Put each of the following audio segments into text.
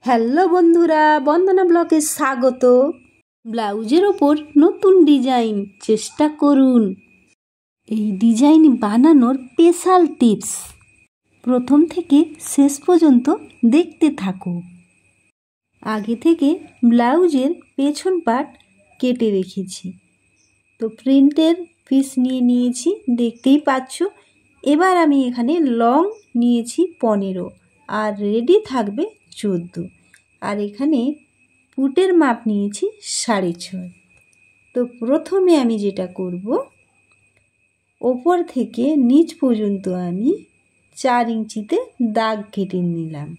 Hello বন্ধুরা, বন্দনা ব্লগে স্বাগত। ব্লাউজের ওপর নতুন ডিজাইন চেষ্টা করুন। এই ডিজাইন বানানোর স্পেশাল টিপস প্রথম থেকে শেষ পর্যন্ত দেখতে থাকো। আগে থেকে ব্লাউজের পেছন পার্ট কেটে রেখেছি, তো প্রিন্টের পিস নিয়েছি, দেখতেই পাচ্ছ। এবার আমি এখানে লং নিয়েছি 15 আর রেডি থাকবে 14, আর এখানে পুটের মাপ নিয়েছি 6.5। তো প্রথমে আমি যেটা করব, ওপর থেকে নিচ পর্যন্ত আমি 4 ইঞ্চিতে দাগ কেটে নিলাম।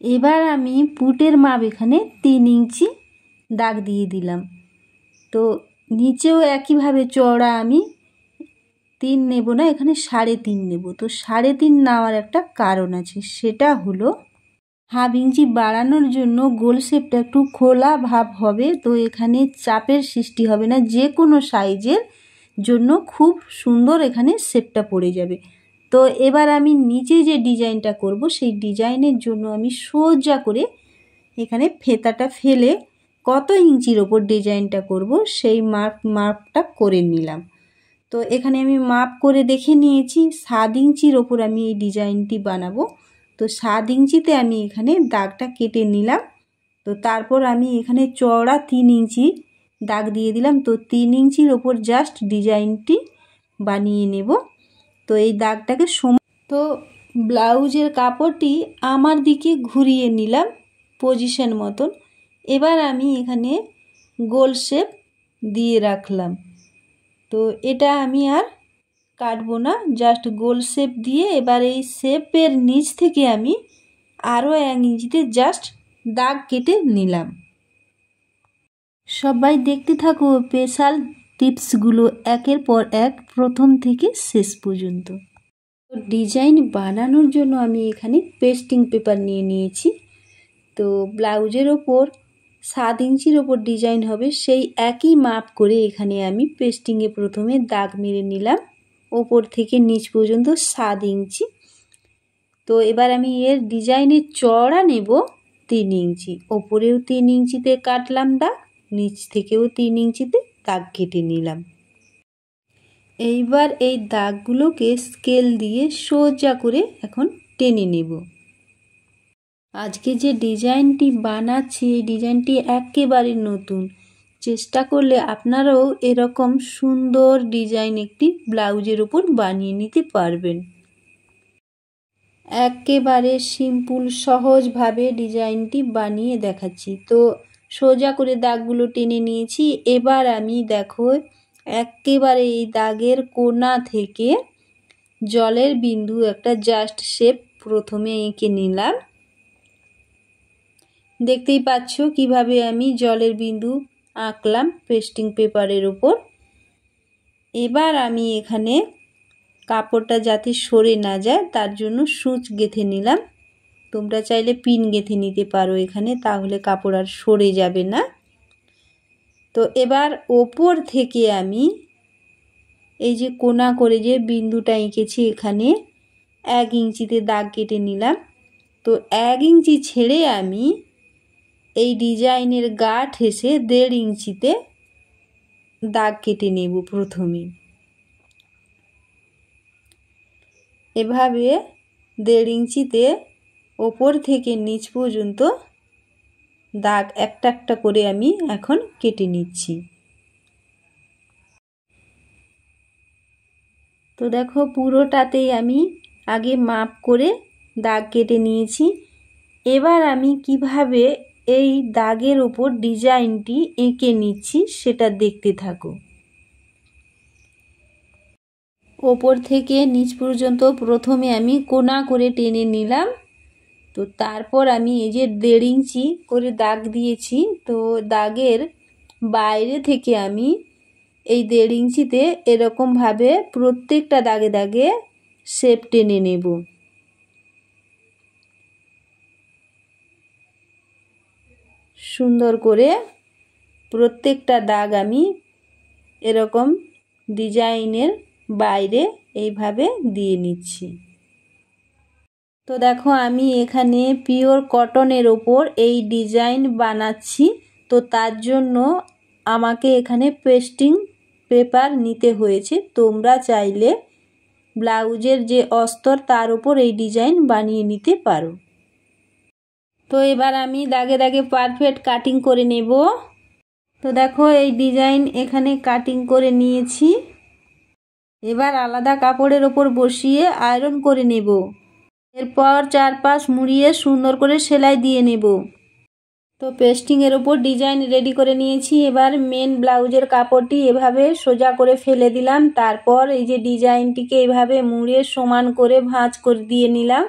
এবার আমি পুটের মাপ এখানে 3 ইঞ্চি দাগ দিয়ে দিলাম। তো নিচেও একইভাবে চওড়া আমি 3 নেব না, এখানে 3.5 নেব। তো 3.5 নেওয়ার একটা কারণ আছে, সেটা হলো হাফ ইঞ্চি বাড়ানোর জন্য গোল শেপটা একটু খোলা ভাব হবে, তো এখানে চাপের সৃষ্টি হবে না, যে কোনো সাইজের জন্য খুব সুন্দর এখানে শেপটা পড়ে যাবে। তো এবার আমি নিচে যে ডিজাইনটা করব, সেই ডিজাইনের জন্য আমি সোজা করে এখানে ফেতাটা ফেলে কত ইঞ্চির ওপর ডিজাইনটা করব সেই মাপটা করে নিলাম। তো এখানে আমি মাপ করে দেখে নিয়েছি, 7 ইঞ্চির ওপর আমি এই ডিজাইনটি বানাবো। তো 7 ইঞ্চিতে আমি এখানে দাগটা কেটে নিলাম। তো তারপর আমি এখানে চওড়া 3 ইঞ্চি দাগ দিয়ে দিলাম। তো 3 ইঞ্চির ওপর জাস্ট ডিজাইনটি বানিয়ে নেব। তো এই দাগটাকে তো ব্লাউজের কাপড়টি আমার দিকে ঘুরিয়ে নিলাম পজিশন মতন। এবার আমি এখানে গোল শেপ দিয়ে রাখলাম। তো এটা আমি আর কাটবো না, জাস্ট গোল শেপ দিয়ে এবার এই শেপের নিচ থেকে আমি আরও 1 ইঞ্চিতে জাস্ট দাগ কেটে নিলাম। সবাই দেখতে থাকো স্পেশাল টিপসগুলো একের পর এক, প্রথম থেকে শেষ পর্যন্ত। ডিজাইন বানানোর জন্য আমি এখানে পেস্টিং পেপার নিয়েছি। তো ব্লাউজের ওপর 7 ইঞ্চির ওপর ডিজাইন হবে, সেই একই মাপ করে এখানে আমি পেস্টিংয়ে প্রথমে দাগ মেরে নিলাম ওপর থেকে নিচ পর্যন্ত 7 ইঞ্চি। তো এবার আমি এর ডিজাইনের চওড়া নেব 3 ইঞ্চি, ওপরেও 3 ইঞ্চিতে কাটলাম দাগ, নিচ থেকেও 3 ইঞ্চিতে দাগ কেটে নিলাম। এইবার এই দাগগুলোকে স্কেল দিয়ে সোজা করে এখন টেনে নেব। আজকে যে ডিজাইনটি বানাচ্ছি, এই ডিজাইনটি একেবারে নতুন। চেষ্টা করলে আপনারাও এরকম সুন্দর ডিজাইন একটি ব্লাউজের উপর বানিয়ে নিতে পারবেন। একেবারে সিম্পল সহজভাবে ডিজাইনটি বানিয়ে দেখাচ্ছি। তো সোজা করে দাগগুলো টেনে নিয়েছি। এবার আমি দেখো একেবারে এই দাগের কোণা থেকে জলের বিন্দু একটা জাস্ট শেপ প্রথমে এঁকে নিলাম। দেখতেই পাচ্ছ কিভাবে আমি জলের বিন্দু আঁকলাম পেস্টিং পেপারের উপর। এবার আমি এখানে কাপড়টা যাতে সরে না যায় তার জন্য সূচ গেঁথে নিলাম। তোমরা চাইলে পিন গেঁথে নিতে পারো এখানে, তাহলে কাপড় আর সরে যাবে না। তো এবার ওপর থেকে আমি এই যে কোণা করে যে বিন্দুটা এঁকেছি, এখানে 1 ইঞ্চিতে দাগ কেটে নিলাম। তো 1 ইঞ্চি ছেড়ে আমি এই ডিজাইনের গা ঠেসে 1.5 ইঞ্চিতে দাগ কেটে নেব প্রথমে। এভাবে 1.5 ইঞ্চিতে ওপর থেকে নিচ পর্যন্ত দাগ একটা একটা করে আমি এখন কেটে নিচ্ছি। তো দেখো পুরোটাতেই আমি আগে মাপ করে দাগ কেটে নিয়েছি। এবার আমি কিভাবে এই দাগের ওপর ডিজাইনটি এঁকে নিচ্ছি সেটা দেখতে থাকো। ওপর থেকে নিচ পর্যন্ত প্রথমে আমি কোণা করে টেনে নিলাম। তো তারপর আমি এই যে 1.5 ইঞ্চি করে দাগ দিয়েছি, তো দাগের বাইরে থেকে আমি এই 1.5 ইঞ্চিতে এরকমভাবে প্রত্যেকটা দাগে দাগে শেপ টেনে নেব। সুন্দর করে প্রত্যেকটা দাগ আমি এরকম ডিজাইনের বাইরে এইভাবে দিয়ে নিচ্ছি। তো দেখো আমি এখানে পিওর কটনের ওপর এই ডিজাইন বানাচ্ছি। তো তার জন্য আমাকে এখানে পেস্টিং পেপার নিতে হয়েছে। তোমরা চাইলে ব্লাউজের যে অস্তর তার উপর এই ডিজাইন বানিয়ে নিতে পারো। তো এবার আমি দাগে দাগে পারফেক্ট কাটিং করে নেব। তো দেখো এই ডিজাইন এখানে কাটিং করে নিয়েছি। এবার আলাদা কাপড়ের ওপর বসিয়ে আয়রন করে নেব। এরপর চারপাশ মুড়িয়ে সুন্দর করে সেলাই দিয়ে নেব। তো পেস্টিংয়ের ওপর ডিজাইন রেডি করে নিয়েছি। এবার মেন ব্লাউজের কাপড়টি এভাবে সোজা করে ফেলে দিলাম। তারপর এই যে ডিজাইনটিকে এভাবে মুড়ে সমান করে ভাঁজ করে দিয়ে নিলাম।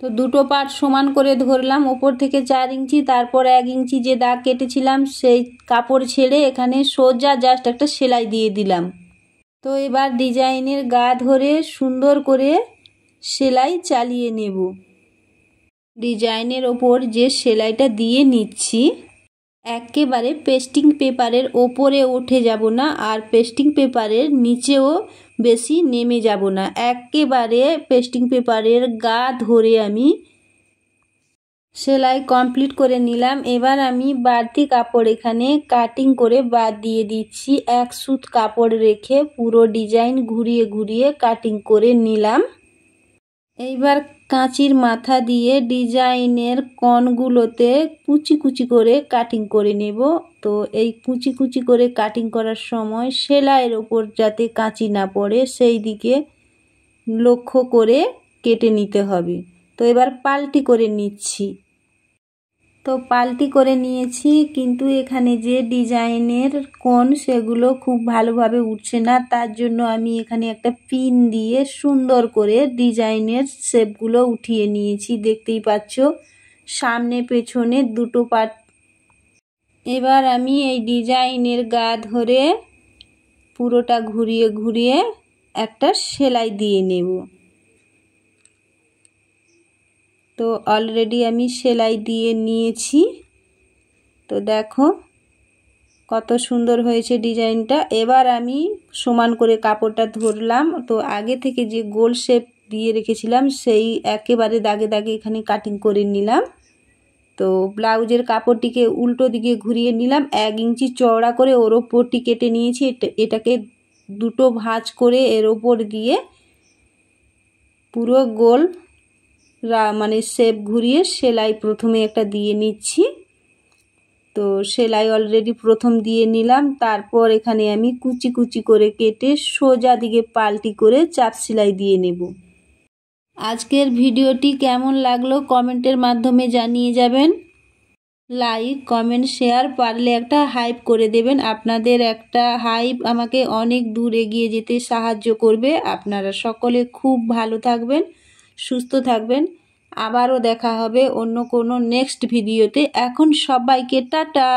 তো দুটো পার্ট সমান করে ধরলাম, ওপর থেকে 4 ইঞ্চি, তারপর 1 ইঞ্চি যে দাগ কেটেছিলাম সেই কাপড় ছেড়ে এখানে সোজা জাস্ট একটা সেলাই দিয়ে দিলাম। তো এবার ডিজাইনের গা ধরে সুন্দর করে সেলাই চালিয়ে নেব। ডিজাইনের ওপর যে সেলাইটা দিয়ে নিচ্ছি একেবারে পেস্টিং পেপারের ওপরে উঠে যাব না, আর পেস্টিং পেপারের নিচেও বেশি নেমে যাব না। একেবারে পেস্টিং পেপারের গা ধরে আমি সেলাই কমপ্লিট করে নিলাম। এবার আমি বাড়তি কাপড় এখানে কাটিং করে বাদ দিয়ে দিচ্ছি। 1 সুত কাপড় রেখে পুরো ডিজাইন ঘুরিয়ে ঘুরিয়ে কাটিং করে নিলাম। এইবার কাঁচির মাথা দিয়ে ডিজাইনের কোণগুলোতে কুচি কুচি করে কাটিং করে নেব। তো এই কুচি কুচি করে কাটিং করার সময় সেলাইয়ের ওপর যাতে কাঁচি না পড়ে সেই দিকে লক্ষ্য করে কেটে নিতে হবে। তো এবার পাল্টি করে নিচ্ছি। তো পাল্টি করে নিয়েছি, কিন্তু এখানে যে ডিজাইনের কোণ সেগুলো খুব ভালোভাবে উঠছে না। তার জন্য আমি এখানে একটা পিন দিয়ে সুন্দর করে ডিজাইনের শেপগুলো উঠিয়ে নিয়েছি। দেখতেই পাচ্ছ সামনে পেছনে দুটো পার্ট। এবার আমি এই ডিজাইনের গা ধরে পুরোটা ঘুরিয়ে ঘুরিয়ে একটা সেলাই দিয়ে নেব। তো অলরেডি আমি সেলাই দিয়ে নিয়েছি। তো দেখো কত সুন্দর হয়েছে ডিজাইনটা। এবার আমি সমান করে কাপড়টা ধরলাম। তো আগে থেকে যে গোল শেপ দিয়ে রেখেছিলাম সেই একেবারে দাগে দাগে এখানে কাটিং করে নিলাম। তো ব্লাউজের কাপড়টিকে উল্টো দিকে ঘুরিয়ে নিলাম। 1 ইঞ্চি চওড়া করে ওর ওপরটি কেটে নিয়েছি। এটাকে দুটো ভাঁজ করে এর ওপর দিয়ে পুরো গোল মানে শেপ ঘুরিয়ে সেলাই প্রথমে একটা দিয়ে নিচ্ছি। তো সেলাই অলরেডি প্রথম দিয়ে নিলাম। তারপর এখানে আমি কুচি কুচি করে কেটে সোজা দিকে পাল্টি করে চাপ সেলাই দিয়ে নেব। আজকের ভিডিওটি কেমন লাগলো কমেন্টের মাধ্যমে জানিয়ে যাবেন। লাইক কমেন্ট শেয়ার, পারলে একটা হাইপ করে দেবেন। আপনাদের একটা হাইপ আমাকে অনেক দূর এগিয়ে যেতে সাহায্য করবে। আপনারা সকলে খুব ভালো থাকবেন, সুস্থ থাকবেন। আবারও দেখা হবে অন্য কোনো নেক্সট ভিডিওতে। এখন সবাইকে টাটা।